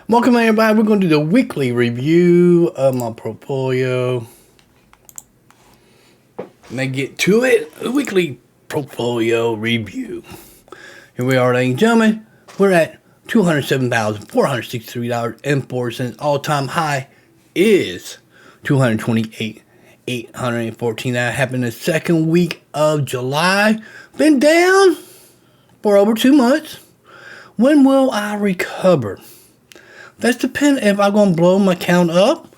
Welcome everybody, we're going to do the weekly review of my portfolio. Let's get to it. The weekly portfolio review. Here we are, ladies and gentlemen. We're at $207,463.04. All-time high is $228,814. That happened the second week of July. Been down for over 2 months. When will I recover? That's dependent if I'm going to blow my account up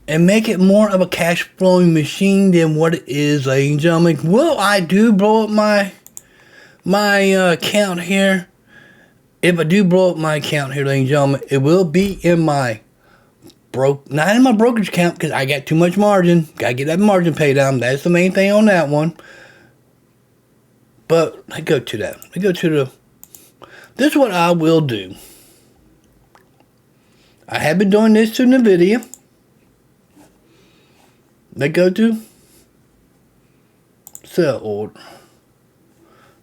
and make it more of a cash flowing machine than what it is, ladies and gentlemen. Will I do blow up my account here? If I do blow up my account here, ladies and gentlemen, it will be in my not in my brokerage account because I got too much margin. Got to get that margin paid down. That's the main thing on that one. But let's go to that. Let's go to the. This is what I will do. I have been doing this to NVIDIA. They go to sell order.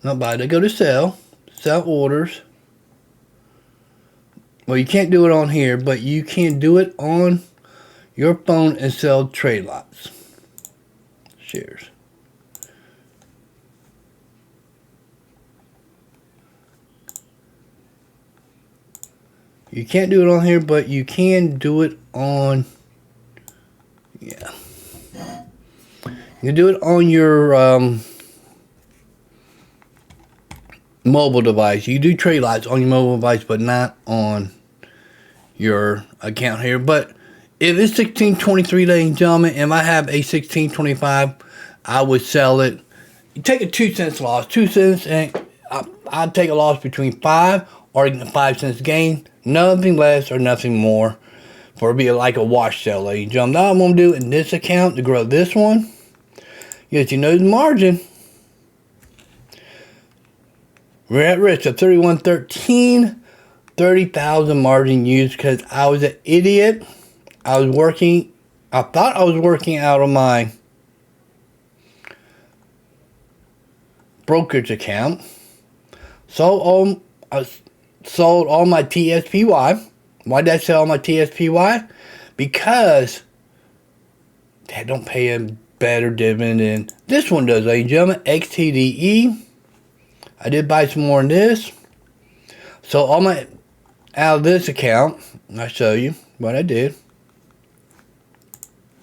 Not buy, they go to sell orders. Well, you can't do it on here, but you can do it on your phone and sell trade lots. Shares. You can't do it on here, but you can do it on, yeah. You can do it on your mobile device. You do trade lots on your mobile device, but not on your account here. But if it's 1623, ladies and gentlemen, if I have a 1625, I would sell it. You take a 2 cents loss, 2 cents, and I'd take a loss between 5 or 5 cents gain. Nothing less or nothing more for it to be like a wash sale, ladies and gentlemen. Now I'm going to do in this account to grow this one. Yes, you know the margin. We're at risk of 3113, 30,000 margin used because I was an idiot. I thought I was working out of my brokerage account. Sold all my TSPY. Why did I sell all my TSPY? Because that don't pay a better dividend than this one does, ladies and gentlemen. XTDE. I did buy some more in this. So all my out of this account, I'll show you what I did.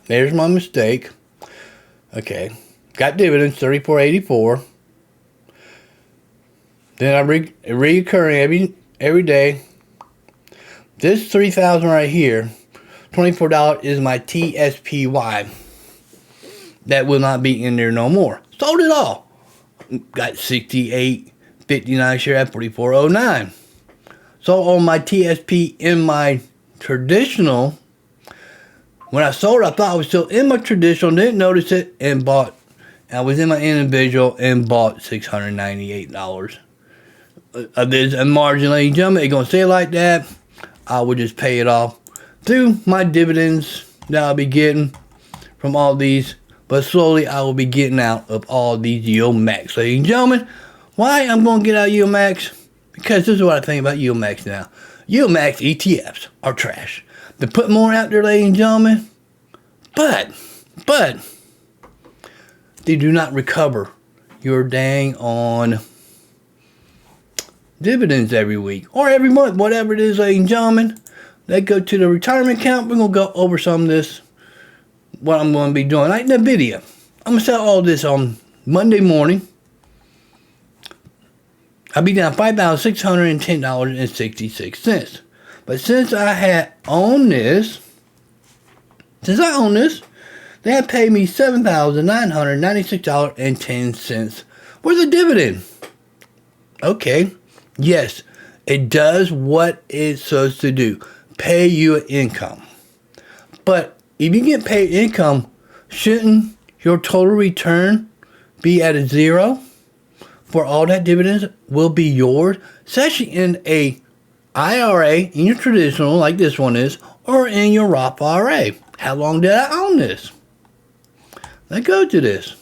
There's my mistake. Okay. Got dividends, $34.84. Then I reoccurring every day. This $3,000 right here, $24 is my TSPY. That will not be in there no more. Sold it all. Got 68.59 share at 44.09. So on my TSP in my traditional, when I sold it, I thought I was still in my traditional, didn't notice it, and bought. I was in my individual and bought $698. There's a margin, ladies and gentlemen. It's going to stay like that. I will just pay it off through my dividends that I'll be getting from all these. But slowly I will be getting out of all these Yield Max, ladies and gentlemen. Why I'm going to get out of Yield Max? Because this is what I think about Yield Max now. Yield Max ETFs are trash. They put more out there, ladies and gentlemen. But they do not recover your dang on dividends every week or every month, whatever it is, ladies and gentlemen. They go to the retirement account. We're going to go over some of this, what I'm going to be doing. Like NVIDIA. I'm going to sell all this on Monday morning. I'll be down $5,610.66. But since I own this, they have paid me $7,996.10 worth of dividend. Okay. Yes, it does what it's supposed to do. Pay you an income. But if you get paid income, shouldn't your total return be at a zero? For all that dividends will be yours, especially in a IRA, in your traditional, like this one is, or in your Roth IRA. How long did I own this? Let's go to this.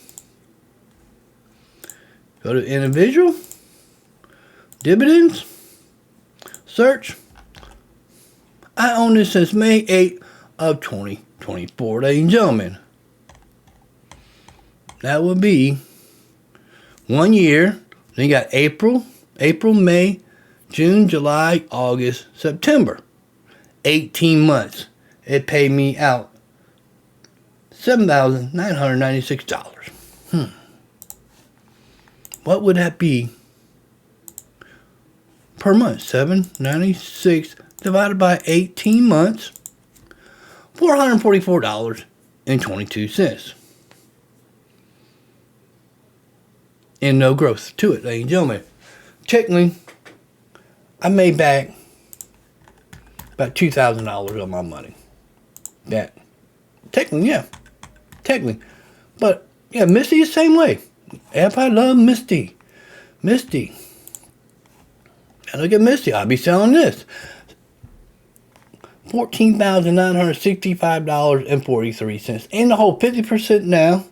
Go to individual, dividends, search. I own this since May 8th of 2024, ladies and gentlemen. That would be 1 year. Then you got April, May, June, July, August, September. 18 months. It paid me out $7,996. What would that be per month? $796 divided by 18 months. $444.22. And no growth to it, ladies and gentlemen. Technically, I made back about $2,000 on my money. That. Technically, yeah. Technically. But, yeah, Misty is the same way. Everybody love Misty. Misty. And look at Misty. I'll be selling this. $14,965.43. In the whole 50% now.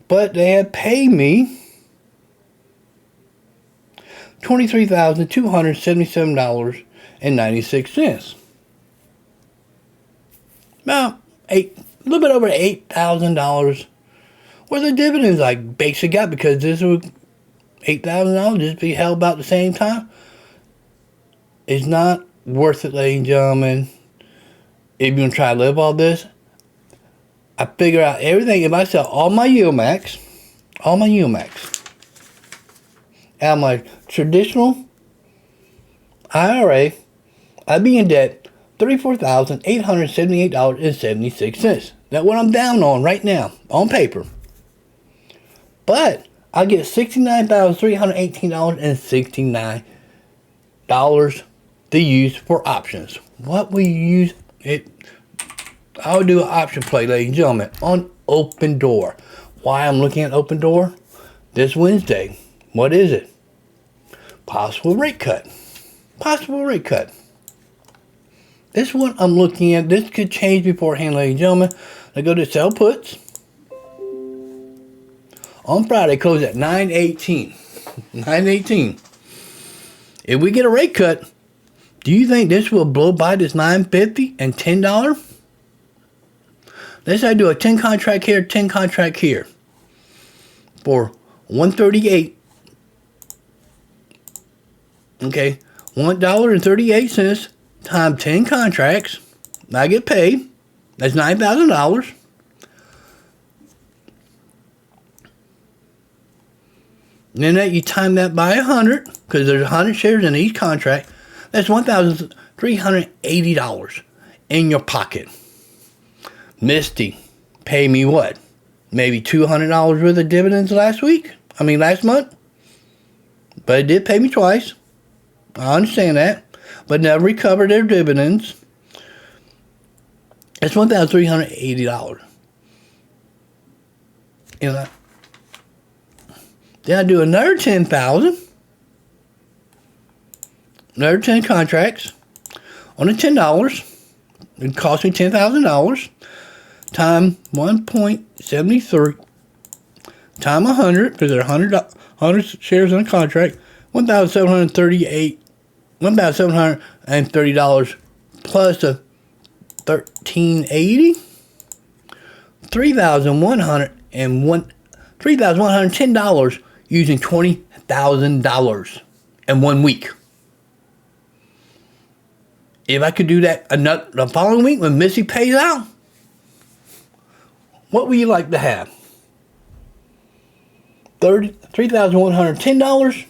But they have paid me $23,277.96. About a little bit over $8,000 worth of dividends I basically got, because this was $8,000 just be held about the same time. It's not worth it, ladies and gentlemen. If you're going to try to live all this, I figure out everything. If I sell all my Yield-Max, out of my traditional IRA, I'd be in debt $34,878.76. That's what I'm down on right now, on paper. But I get $69,318.69 to use for options. What we use it, I'll do an option play, ladies and gentlemen, on Open Door. Why I'm looking at Open Door this Wednesday? What is it? Possible rate cut. Possible rate cut. This one I'm looking at. This could change beforehand, ladies and gentlemen. I go to sell puts. On Friday, close at 9:18. 9:18. If we get a rate cut, do you think this will blow by this $9.50 and $10? Let's say I do a 10 contract here, 10 contract here for $138. Okay, $1.38 times 10 contracts. I get paid. That's $9,000. Then that you time that by 100, because there's 100 shares in each contract. That's $1,380 in your pocket. Misty paid me what? Maybe $200 worth of dividends last month. But it did pay me twice. I understand that. But never recovered their dividends. That's $1,380. Then I do another 10,000. Another 10 contracts on the $10. It cost me $10,000 times 1.73 times 100, because there are 100 shares in a contract. $1,730 plus the $1,380, $3,110 using $20,000 in 1 week. If I could do that the following week when Missy pays out, what would you like to have? $3,110?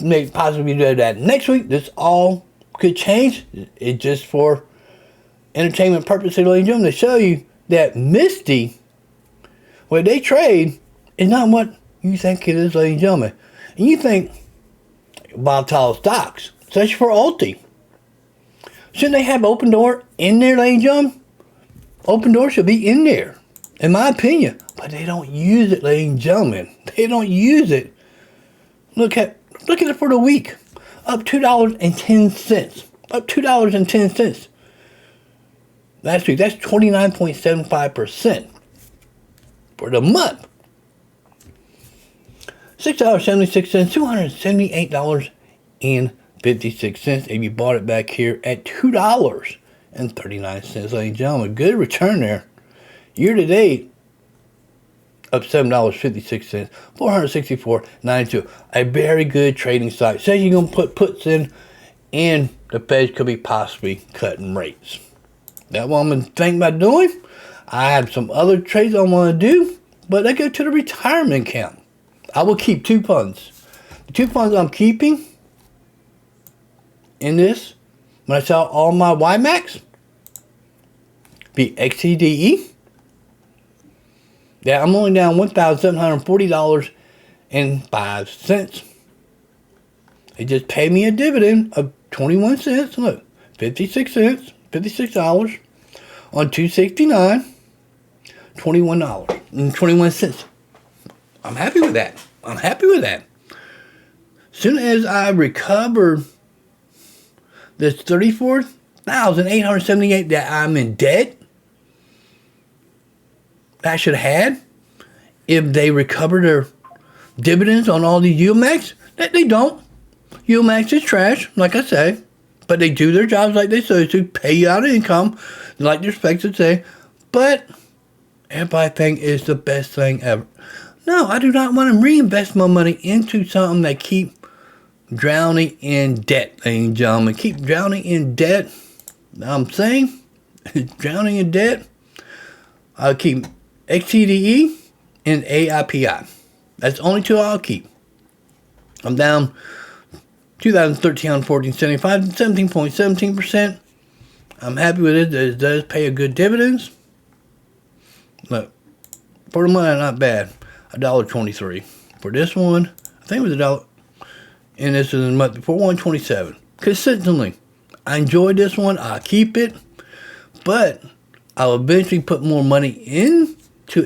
Maybe possibly do that next week. This all could change. It's just for entertainment purposes, ladies and gentlemen, to show you that Misty, where they trade, is not what you think it is, ladies and gentlemen. And you think volatile stocks, especially for Alti. Shouldn't they have Open Door in there, ladies and gentlemen? Open Door should be in there, in my opinion. But they don't use it, ladies and gentlemen. They don't use it. Look at it for the week. Up $2.10. Up $2.10. Last week, that's 29.75% for the month. $6.76, $278.10. $2.56 if you bought it back here at $2.39, ladies and gentlemen. Good return there. Year to date, up $7.56, $464.92. A very good trading site. Say you're gonna put puts in, and the Fed could be possibly cutting rates. That's what I'm thinking about doing. I have some other trades I want to do, but they go to the retirement account. I will keep 2 funds. The 2 funds I'm keeping in this, when I sell all my YMAX, be XTDE. Yeah, I'm only down $1,740.05. They just paid me a dividend of 21 cents. Look, 56 cents, $56 on 269, $21.21. I'm happy with that. I'm happy with that. Soon as I recover this $34,878 that I'm in debt, I should have had, if they recover their dividends on all these UMAX, that they don't. UMAX is trash, like I say, but they do their jobs like they supposed to, pay you out of income, like they're supposed to say, but everybody think it's the best thing ever. No, I do not want to reinvest my money into something that keep drowning in debt, ladies and gentlemen. Keep drowning in debt. I'm saying, drowning in debt. I'll keep XTDE and AIPI. That's the only 2 I'll keep. I'm down 2013 on 1475, 17.17%. I'm happy with it. It does pay a good dividends. Look, for the money, not bad. $1.23. For this one, I think it was $1. And this is a month before, $1.27. Consistently. I enjoyed this one. I'll keep it. But I'll eventually put more money into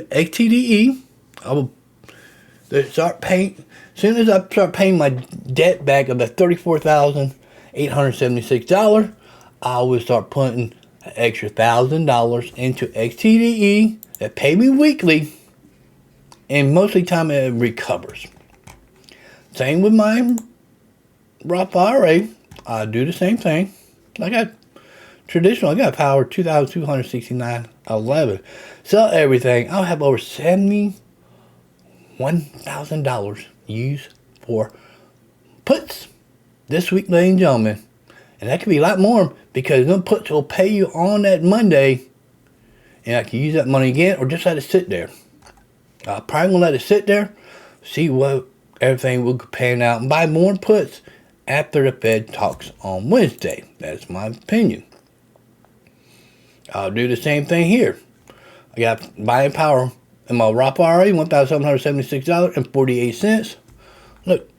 XTDE. I will start paying. As soon as I start paying my debt back of the $34,876, I will start putting an extra $1,000 into XTDE that pay me weekly, and most of the time it recovers. Same with my Roth IRA. I do the same thing. I got power 2,269.11. Sell everything. I'll have over $71,000 used for puts this week, ladies and gentlemen. And that could be a lot more, because them puts will pay you on that Monday, and I can use that money again or just let it sit there. I'm probably going to let it sit there, see what everything will pan out, and buy more puts after the Fed talks on Wednesday. That's my opinion. I'll do the same thing here. I got buying power in my Roth IRA, $1,776.48. Look,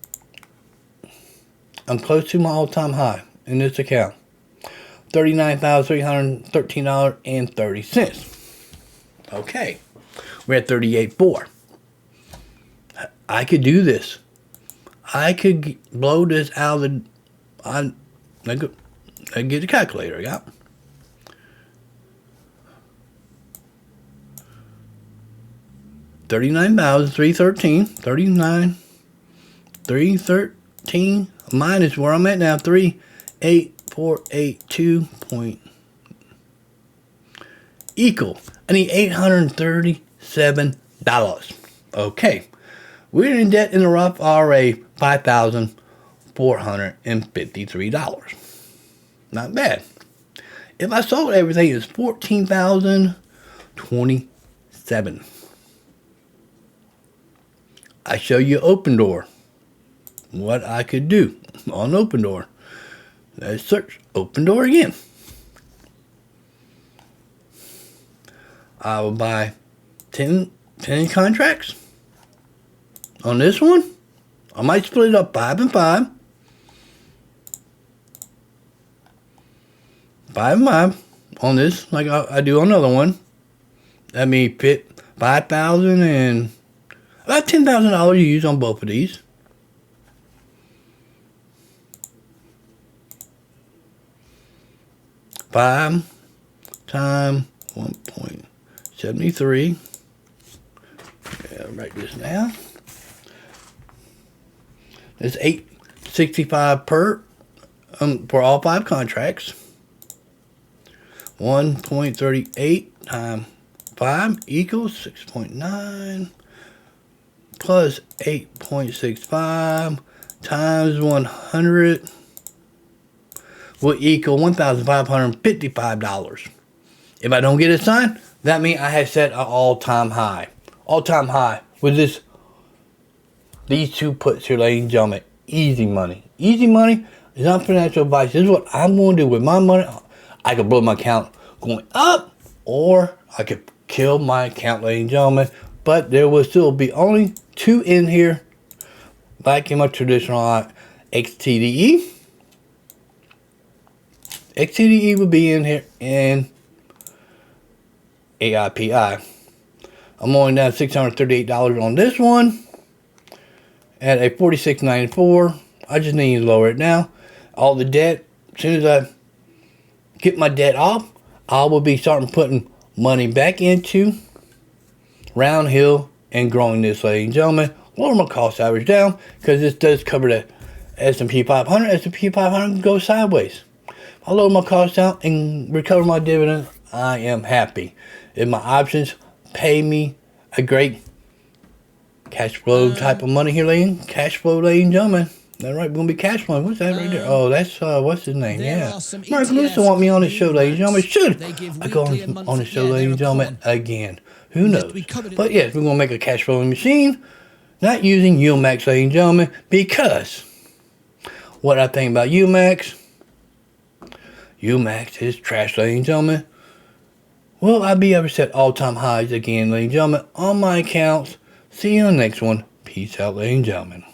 I'm close to my all-time high in this account. $39,313.30. Okay, we're at 38.4. I could do this. I could blow this out of the. I get the calculator. Yeah. $39,313 minus where I'm at now, 38482 point equal. I need $837. Okay. We're in debt in the Roth IRA, $5,453. Not bad. If I sold everything, it's $14,027. I show you Open Door. What I could do on Open Door. Let's search Open Door again. I will buy 10 contracts. On this one, I might split it up 5 and 5. 5 and 5 on this, like I do on another one. That means fit $5,000 and about $10,000 you use on both of these. Five times 1.73. I'll write this down. It's $865 per for all 5 contracts. 1.38 times 5 equals 6.9 plus 8.65 times 100 will equal $1,555. If I don't get it signed, that means I have set an all-time high. All-time high with these 2 puts here, ladies and gentlemen. Easy money. Easy money is not financial advice. This is what I'm going to do with my money. I could blow my account going up, or I could kill my account, ladies and gentlemen. But there will still be only 2 in here, like in my traditional XTDE. XTDE will be in here, and AIPI. I'm only down $638 on this one at a $46.94. I just need to lower it now. All the debt, as soon as I get my debt off, I will be starting putting money back into Round Hill and growing this, ladies and gentlemen. Lower my cost average down, because this does cover the S&P 500. S&P 500 goes sideways. I lower my cost down and recover my dividend. I am happy. If my options pay me a great cash flow type of money here, ladies. Cash flow, ladies and gentlemen. That's right, we're going to be cash flowing. What's that right there? Oh, that's, what's his name? Yeah. Mark Lewis want me on the show, ladies and gentlemen. Should I go on the show, ladies and gentlemen, again? Who knows? But yes, we're going to make a cash flowing machine. Not using UMAX, ladies and gentlemen, because what I think about UMAX is trash, ladies and gentlemen. Will I be able to set all-time highs again, ladies and gentlemen, on my accounts? See you on the next one. Peace out, ladies and gentlemen.